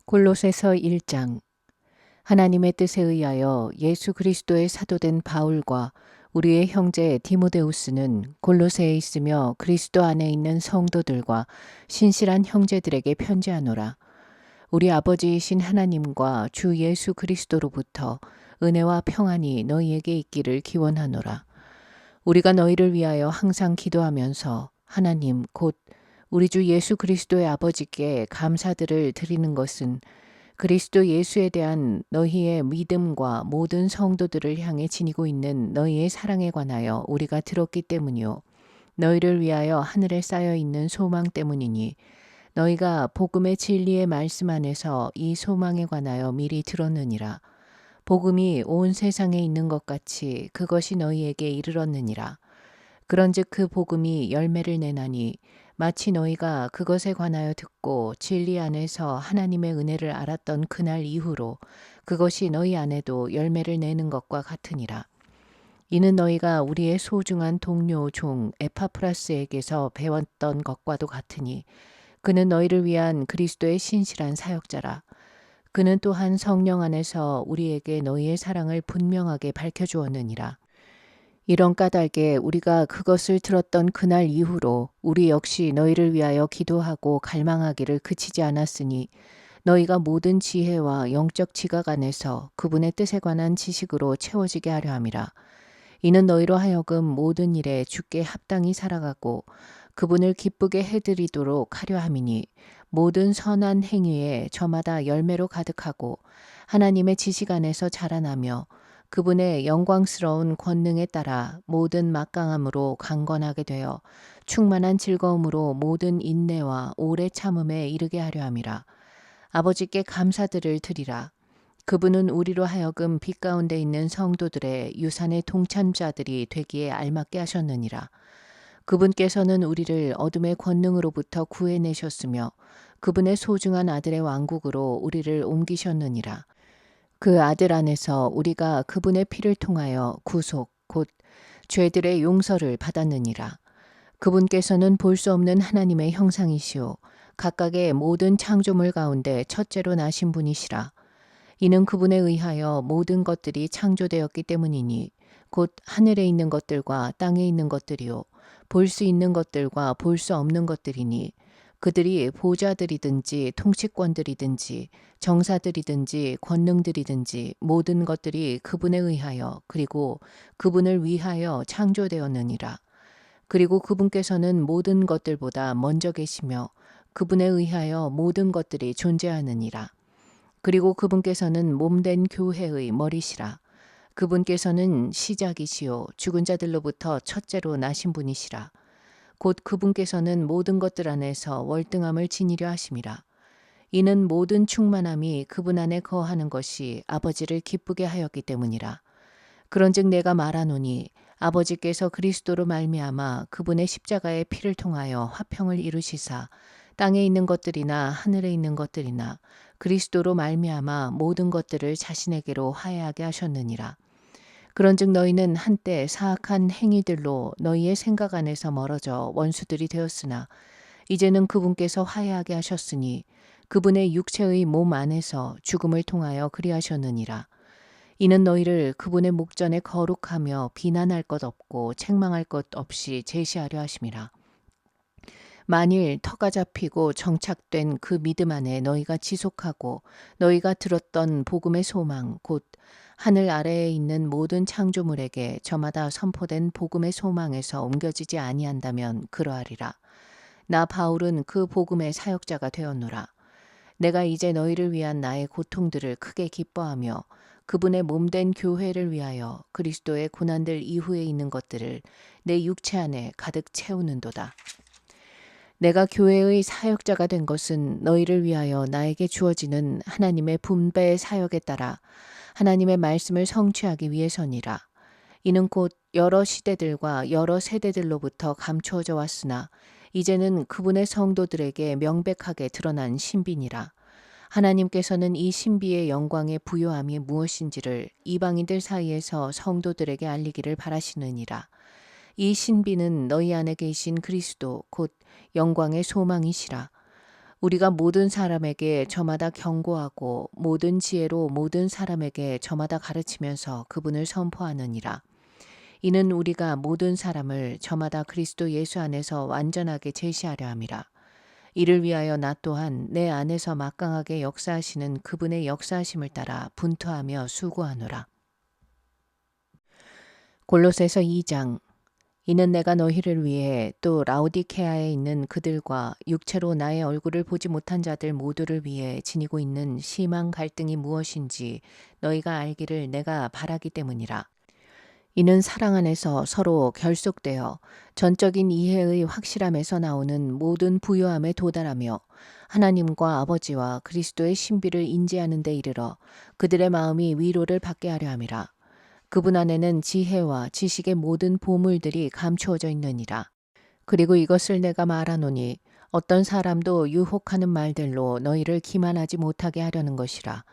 골로새서 1장. 하나님의 뜻에 의하여 예수 그리스도의 사도된 바울과 우리의 형제 디모데우스는 골로새에 있으며 그리스도 안에 있는 성도들과 신실한 형제들에게 편지하노라. 우리 아버지이신 하나님과 주 예수 그리스도로부터 은혜와 평안이 너희에게 있기를 기원하노라. 우리가 너희를 위하여 항상 기도하면서 하나님 곧 우리 주 예수 그리스도의 아버지께 감사들을 드리는 것은 그리스도 예수에 대한 너희의 믿음과 모든 성도들을 향해 지니고 있는 너희의 사랑에 관하여 우리가 들었기 때문이요. 너희를 위하여 하늘에 쌓여 있는 소망 때문이니 너희가 복음의 진리의 말씀 안에서 이 소망에 관하여 미리 들었느니라. 복음이 온 세상에 있는 것 같이 그것이 너희에게 이르렀느니라. 그런즉 그 복음이 열매를 내나니 마치 너희가 그것에 관하여 듣고 진리 안에서 하나님의 은혜를 알았던 그날 이후로 그것이 너희 안에도 열매를 내는 것과 같으니라. 이는 너희가 우리의 소중한 동료 종 에파프라스에게서 배웠던 것과도 같으니 그는 너희를 위한 그리스도의 신실한 사역자라. 그는 또한 성령 안에서 우리에게 너희의 사랑을 분명하게 밝혀주었느니라. 이런 까닭에 우리가 그것을 들었던 그날 이후로 우리 역시 너희를 위하여 기도하고 갈망하기를 그치지 않았으니 너희가 모든 지혜와 영적 지각 안에서 그분의 뜻에 관한 지식으로 채워지게 하려 함이라. 이는 너희로 하여금 모든 일에 주께 합당히 살아가고 그분을 기쁘게 해드리도록 하려 함이니 모든 선한 행위에 저마다 열매로 가득하고 하나님의 지식 안에서 자라나며 그분의 영광스러운 권능에 따라 모든 막강함으로 강건하게 되어 충만한 즐거움으로 모든 인내와 오래 참음에 이르게 하려 함이라. 아버지께 감사들을 드리라. 그분은 우리로 하여금 빛 가운데 있는 성도들의 유산의 동참자들이 되기에 알맞게 하셨느니라. 그분께서는 우리를 어둠의 권능으로부터 구해내셨으며 그분의 소중한 아들의 왕국으로 우리를 옮기셨느니라. 그 아들 안에서 우리가 그분의 피를 통하여 구속 곧 죄들의 용서를 받았느니라. 그분께서는 볼 수 없는 하나님의 형상이시오 각각의 모든 창조물 가운데 첫째로 나신 분이시라. 이는 그분에 의하여 모든 것들이 창조되었기 때문이니 곧 하늘에 있는 것들과 땅에 있는 것들이요 볼 수 있는 것들과 볼 수 없는 것들이니 그들이 보좌들이든지 통치권들이든지 정사들이든지 권능들이든지 모든 것들이 그분에 의하여 그리고 그분을 위하여 창조되었느니라. 그리고 그분께서는 모든 것들보다 먼저 계시며 그분에 의하여 모든 것들이 존재하느니라. 그리고 그분께서는 몸된 교회의 머리시라. 그분께서는 시작이시요 죽은 자들로부터 첫째로 나신 분이시라. 곧 그분께서는 모든 것들 안에서 월등함을 지니려 하심이라. 이는 모든 충만함이 그분 안에 거하는 것이 아버지를 기쁘게 하였기 때문이라. 그런즉 내가 말하노니 아버지께서 그리스도로 말미암아 그분의 십자가의 피를 통하여 화평을 이루시사 땅에 있는 것들이나 하늘에 있는 것들이나 그리스도로 말미암아 모든 것들을 자신에게로 화해하게 하셨느니라. 그런즉 너희는 한때 사악한 행위들로 너희의 생각 안에서 멀어져 원수들이 되었으나 이제는 그분께서 화해하게 하셨으니 그분의 육체의 몸 안에서 죽음을 통하여 그리하셨느니라. 이는 너희를 그분의 목전에 거룩하며 비난할 것 없고 책망할 것 없이 제시하려 하심이라. 만일 터가 잡히고 정착된 그 믿음 안에 너희가 지속하고 너희가 들었던 복음의 소망 곧 하늘 아래에 있는 모든 창조물에게 저마다 선포된 복음의 소망에서 옮겨지지 아니한다면 그러하리라. 나 바울은 그 복음의 사역자가 되었노라. 내가 이제 너희를 위한 나의 고통들을 크게 기뻐하며 그분의 몸된 교회를 위하여 그리스도의 고난들 이후에 있는 것들을 내 육체 안에 가득 채우는도다. 내가 교회의 사역자가 된 것은 너희를 위하여 나에게 주어지는 하나님의 분배의 사역에 따라 하나님의 말씀을 성취하기 위해서니라. 이는 곧 여러 시대들과 여러 세대들로부터 감추어져 왔으나 이제는 그분의 성도들에게 명백하게 드러난 신비니라. 하나님께서는 이 신비의 영광의 부요함이 무엇인지를 이방인들 사이에서 성도들에게 알리기를 바라시느니라. 이 신비는 너희 안에 계신 그리스도 곧 영광의 소망이시라. 우리가 모든 사람에게 저마다 경고하고 모든 지혜로 모든 사람에게 저마다 가르치면서 그분을 선포하느니라. 이는 우리가 모든 사람을 저마다 그리스도 예수 안에서 완전하게 제시하려 함이라. 이를 위하여 나 또한 내 안에서 막강하게 역사하시는 그분의 역사하심을 따라 분투하며 수고하노라. 골로새서 2장. 이는 내가 너희를 위해 또 라오디케아에 있는 그들과 육체로 나의 얼굴을 보지 못한 자들 모두를 위해 지니고 있는 심한 갈등이 무엇인지 너희가 알기를 내가 바라기 때문이라. 이는 사랑 안에서 서로 결속되어 전적인 이해의 확실함에서 나오는 모든 부요함에 도달하며 하나님과 아버지와 그리스도의 신비를 인지하는 데 이르러 그들의 마음이 위로를 받게 하려 함이라. 그분 안에는 지혜와 지식의 모든 보물들이 감추어져 있느니라. 그리고 이것을 내가 말하노니 어떤 사람도 유혹하는 말들로 너희를 기만하지 못하게 하려는 것이라.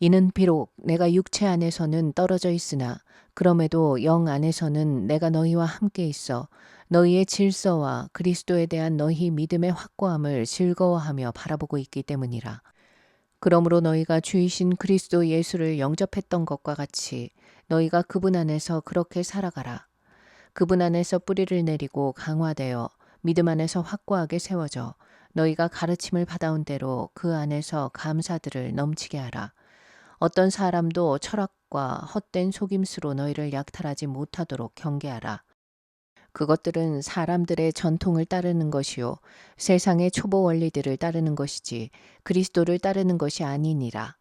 이는 비록 내가 육체 안에서는 떨어져 있으나 그럼에도 영 안에서는 내가 너희와 함께 있어 너희의 질서와 그리스도에 대한 너희 믿음의 확고함을 즐거워하며 바라보고 있기 때문이라. 그러므로 너희가 주이신 그리스도 예수를 영접했던 것과 같이 너희가 그분 안에서 그렇게 살아가라. 그분 안에서 뿌리를 내리고 강화되어 믿음 안에서 확고하게 세워져 너희가 가르침을 받아온 대로 그 안에서 감사들을 넘치게 하라. 어떤 사람도 철학과 헛된 속임수로 너희를 약탈하지 못하도록 경계하라. 그것들은 사람들의 전통을 따르는 것이요 세상의 초보 원리들을 따르는 것이지 그리스도를 따르는 것이 아니니라.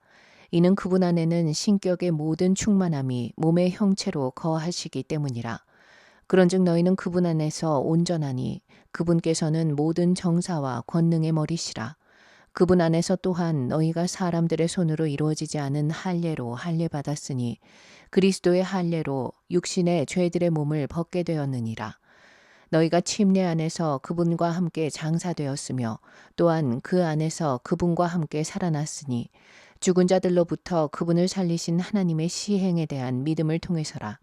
이는 그분 안에는 신격의 모든 충만함이 몸의 형체로 거하시기 때문이라. 그런즉 너희는 그분 안에서 온전하니 그분께서는 모든 정사와 권능의 머리시라. 그분 안에서 또한 너희가 사람들의 손으로 이루어지지 않은 할례로 할례받았으니 그리스도의 할례로 육신의 죄들의 몸을 벗게 되었느니라. 너희가 침례 안에서 그분과 함께 장사되었으며 또한 그 안에서 그분과 함께 살아났으니 죽은 자들로부터 그분을 살리신 하나님의 시행에 대한 믿음을 통해서라.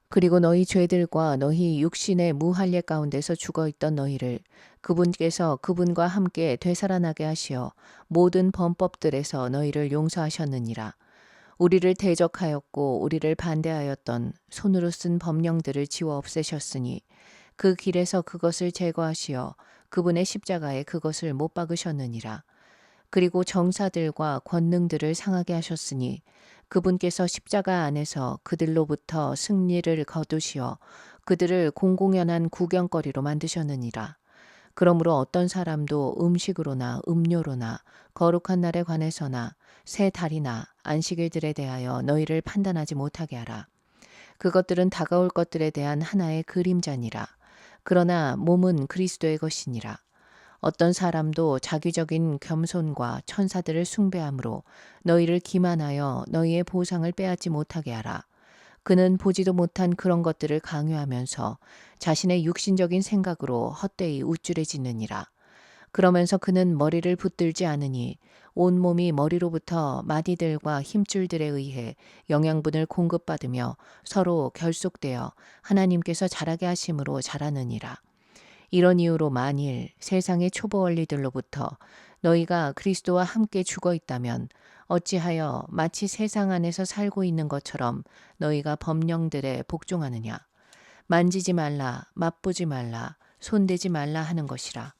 그리고 너희 죄들과 너희 육신의 무할례 가운데서 죽어있던 너희를 그분께서 그분과 함께 되살아나게 하시어 모든 범법들에서 너희를 용서하셨느니라. 우리를 대적하였고 우리를 반대하였던 손으로 쓴 법령들을 지워 없애셨으니 그 길에서 그것을 제거하시어 그분의 십자가에 그것을 못 박으셨느니라. 그리고 정사들과 권능들을 상하게 하셨으니 그분께서 십자가 안에서 그들로부터 승리를 거두시어 그들을 공공연한 구경거리로 만드셨느니라. 그러므로 어떤 사람도 음식으로나 음료로나 거룩한 날에 관해서나 새 달이나 안식일들에 대하여 너희를 판단하지 못하게 하라. 그것들은 다가올 것들에 대한 하나의 그림자니라. 그러나 몸은 그리스도의 것이니라. 어떤 사람도 자기적인 겸손과 천사들을 숭배함으로 너희를 기만하여 너희의 보상을 빼앗지 못하게 하라. 그는 보지도 못한 그런 것들을 강요하면서 자신의 육신적인 생각으로 헛되이 우쭐해지느니라. 그러면서 그는 머리를 붙들지 않으니 온몸이 머리로부터 마디들과 힘줄들에 의해 영양분을 공급받으며 서로 결속되어 하나님께서 자라게 하심으로 자라느니라. 이런 이유로 만일 세상의 초보 원리들로부터 너희가 그리스도와 함께 죽어 있다면 어찌하여 마치 세상 안에서 살고 있는 것처럼 너희가 법령들에 복종하느냐. 만지지 말라, 맛보지 말라, 손대지 말라 하는 것이라.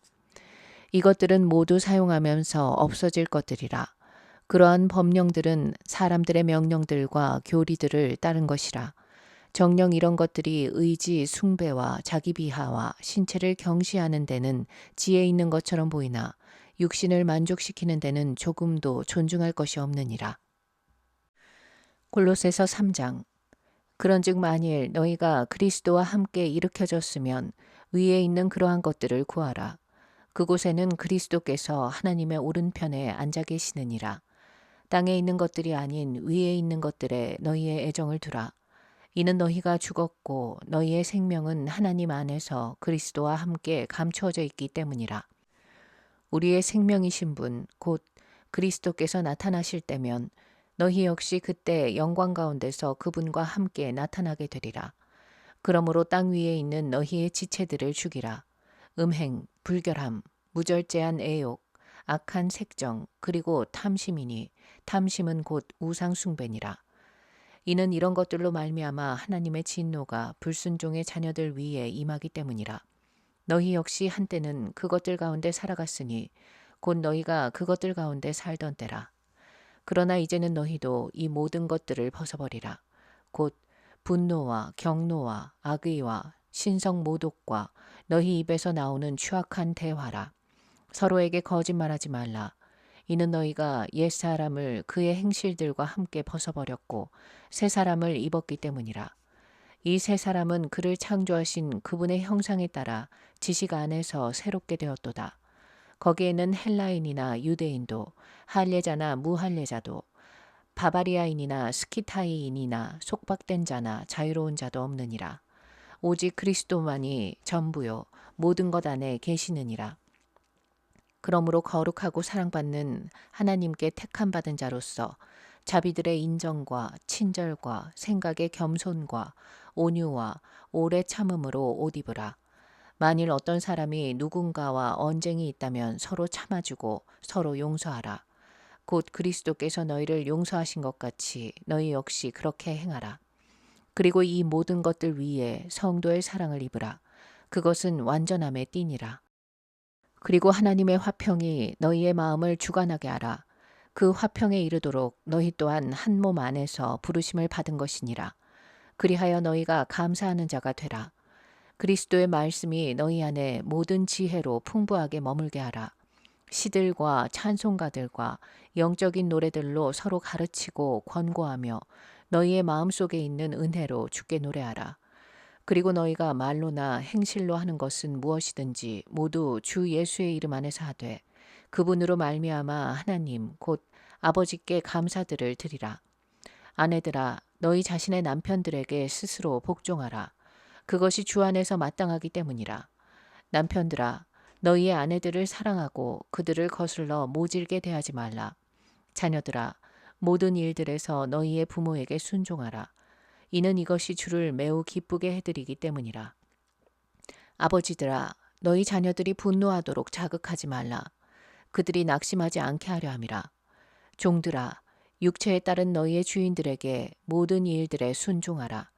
이것들은 모두 사용하면서 없어질 것들이라. 그러한 법령들은 사람들의 명령들과 교리들을 따른 것이라. 정녕 이런 것들이 의지, 숭배와 자기 비하와 신체를 경시하는 데는 지혜 있는 것처럼 보이나 육신을 만족시키는 데는 조금도 존중할 것이 없느니라. 골로새서 3장. 그런즉 만일 너희가 그리스도와 함께 일으켜졌으면 위에 있는 그러한 것들을 구하라. 그곳에는 그리스도께서 하나님의 오른편에 앉아 계시느니라. 땅에 있는 것들이 아닌 위에 있는 것들에 너희의 애정을 두라. 이는 너희가 죽었고 너희의 생명은 하나님 안에서 그리스도와 함께 감추어져 있기 때문이라. 우리의 생명이신 분 곧 그리스도께서 나타나실 때면 너희 역시 그때 영광 가운데서 그분과 함께 나타나게 되리라. 그러므로 땅 위에 있는 너희의 지체들을 죽이라. 음행, 불결함, 무절제한 애욕, 악한 색정 그리고 탐심이니 탐심은 곧 우상 숭배니라. 이는 이런 것들로 말미암아 하나님의 진노가 불순종의 자녀들 위에 임하기 때문이라. 너희 역시 한때는 그것들 가운데 살아갔으니 곧 너희가 그것들 가운데 살던 때라. 그러나 이제는 너희도 이 모든 것들을 벗어버리라. 곧 분노와 경노와 악의와 신성 모독과 너희 입에서 나오는 추악한 대화라. 서로에게 거짓말하지 말라. 이는 너희가 옛사람을 그의 행실들과 함께 벗어버렸고 새 사람을 입었기 때문이라. 이 새 사람은 그를 창조하신 그분의 형상에 따라 지식 안에서 새롭게 되었도다. 거기에는 헬라인이나 유대인도 할례자나 무할례자도 바바리아인이나 스키타이인이나 속박된 자나 자유로운 자도 없느니라. 오직 그리스도만이 전부요 모든 것 안에 계시느니라. 그러므로 거룩하고 사랑받는 하나님께 택함받은 자로서 자비들의 인정과 친절과 생각의 겸손과 온유와 오래 참음으로 옷 입으라. 만일 어떤 사람이 누군가와 언쟁이 있다면 서로 참아주고 서로 용서하라. 곧 그리스도께서 너희를 용서하신 것 같이 너희 역시 그렇게 행하라. 그리고 이 모든 것들 위에 성도의 사랑을 입으라. 그것은 완전함의 띠니라. 그리고 하나님의 화평이 너희의 마음을 주관하게 하라. 그 화평에 이르도록 너희 또한 한 몸 안에서 부르심을 받은 것이니라. 그리하여 너희가 감사하는 자가 되라. 그리스도의 말씀이 너희 안에 모든 지혜로 풍부하게 머물게 하라. 시들과 찬송가들과 영적인 노래들로 서로 가르치고 권고하며 너희의 마음속에 있는 은혜로 주께 노래하라. 그리고 너희가 말로나 행실로 하는 것은 무엇이든지 모두 주 예수의 이름 안에서 하되 그분으로 말미암아 하나님 곧 아버지께 감사들을 드리라. 아내들아 너희 자신의 남편들에게 스스로 복종하라. 그것이 주 안에서 마땅하기 때문이라. 남편들아 너희의 아내들을 사랑하고 그들을 거슬러 모질게 대하지 말라. 자녀들아 모든 일들에서 너희의 부모에게 순종하라. 이는 이것이 주를 매우 기쁘게 해드리기 때문이라. 아버지들아 너희 자녀들이 분노하도록 자극하지 말라. 그들이 낙심하지 않게 하려 함이라. 종들아 육체에 따른 너희의 주인들에게 모든 일들에 순종하라.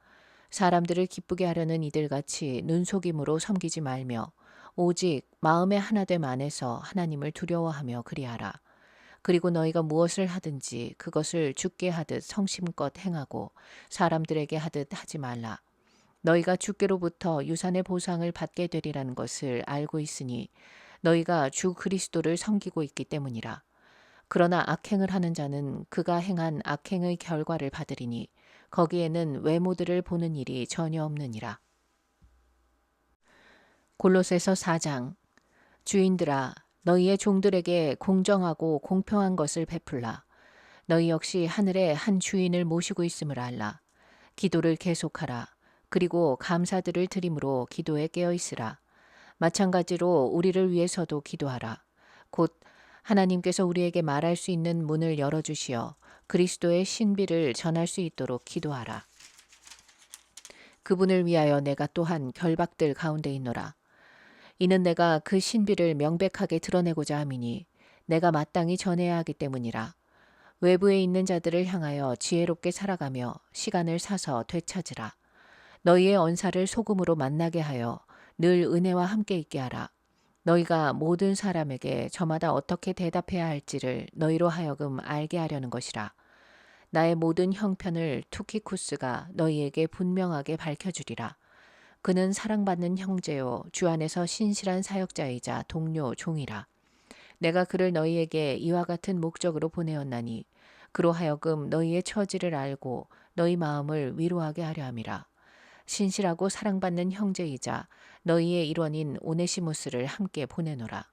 사람들을 기쁘게 하려는 이들같이 눈속임으로 섬기지 말며 오직 마음의 하나됨 안에서 하나님을 두려워하며 그리하라. 그리고 너희가 무엇을 하든지 그것을 주께 하듯 성심껏 행하고 사람들에게 하듯 하지 말라. 너희가 주께로부터 유산의 보상을 받게 되리라는 것을 알고 있으니 너희가 주 그리스도를 섬기고 있기 때문이라. 그러나 악행을 하는 자는 그가 행한 악행의 결과를 받으리니 거기에는 외모들을 보는 일이 전혀 없느니라. 골로새서 4장. 주인들아 너희의 종들에게 공정하고 공평한 것을 베풀라. 너희 역시 하늘에 한 주인을 모시고 있음을 알라. 기도를 계속하라. 그리고 감사들을 드림으로 기도에 깨어 있으라. 마찬가지로 우리를 위해서도 기도하라. 곧 하나님께서 우리에게 말할 수 있는 문을 열어주시어 그리스도의 신비를 전할 수 있도록 기도하라. 그분을 위하여 내가 또한 결박들 가운데 있노라. 이는 내가 그 신비를 명백하게 드러내고자 함이니 내가 마땅히 전해야 하기 때문이라. 외부에 있는 자들을 향하여 지혜롭게 살아가며 시간을 사서 되찾으라. 너희의 언사를 소금으로 만나게 하여 늘 은혜와 함께 있게 하라. 너희가 모든 사람에게 저마다 어떻게 대답해야 할지를 너희로 하여금 알게 하려는 것이라. 나의 모든 형편을 투키쿠스가 너희에게 분명하게 밝혀주리라. 그는 사랑받는 형제요 주 안에서 신실한 사역자이자 동료 종이라. 내가 그를 너희에게 이와 같은 목적으로 보내었나니 그로 하여금 너희의 처지를 알고 너희 마음을 위로하게 하려 함이라. 신실하고 사랑받는 형제이자 너희의 일원인 오네시무스를 함께 보내노라.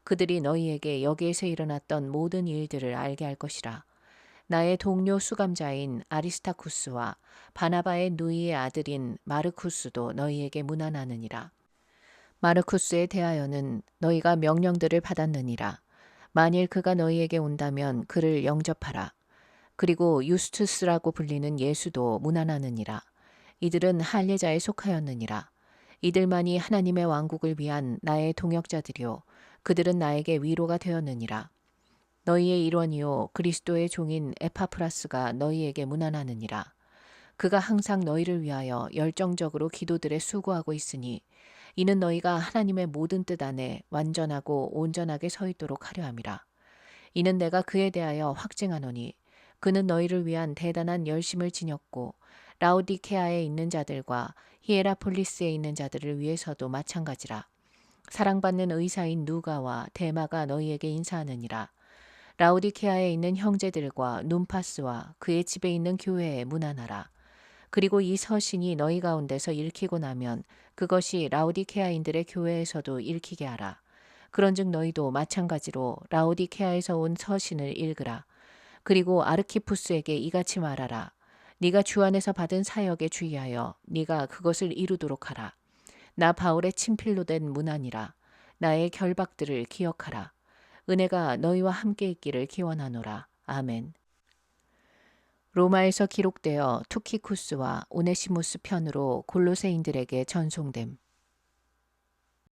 그들이 너희에게 여기에서 일어났던 모든 일들을 알게 할 것이라. 나의 동료 수감자인 아리스타쿠스와 바나바의 누이의 아들인 마르쿠스도 너희에게 문안하느니라. 마르쿠스에 대하여는 너희가 명령들을 받았느니라. 만일 그가 너희에게 온다면 그를 영접하라. 그리고 유스투스라고 불리는 예수도 문안하느니라. 이들은 할례자에 속하였느니라. 이들만이 하나님의 왕국을 위한 나의 동역자들이요 그들은 나에게 위로가 되었느니라. 너희의 일원이요 그리스도의 종인 에파프라스가 너희에게 문안하느니라. 그가 항상 너희를 위하여 열정적으로 기도들에 수고하고 있으니 이는 너희가 하나님의 모든 뜻 안에 완전하고 온전하게 서 있도록 하려 함이라. 이는 내가 그에 대하여 확증하노니 그는 너희를 위한 대단한 열심을 지녔고 라우디케아에 있는 자들과 히에라폴리스에 있는 자들을 위해서도 마찬가지라. 사랑받는 의사인 누가와 데마가 너희에게 인사하느니라. 라우디케아에 있는 형제들과 눈파스와 그의 집에 있는 교회에 문안하라. 그리고 이 서신이 너희 가운데서 읽히고 나면 그것이 라우디케아인들의 교회에서도 읽히게 하라. 그런즉 너희도 마찬가지로 라우디케아에서 온 서신을 읽으라. 그리고 아르키푸스에게 이같이 말하라. 네가 주 안에서 받은 사역에 주의하여 네가 그것을 이루도록 하라. 나 바울의 친필로 된 문안이라. 나의 결박들을 기억하라. 은혜가 너희와 함께 있기를 기원하노라. 아멘. 로마에서 기록되어 투키쿠스와 오네시무스 편으로 골로새인들에게 전송됨.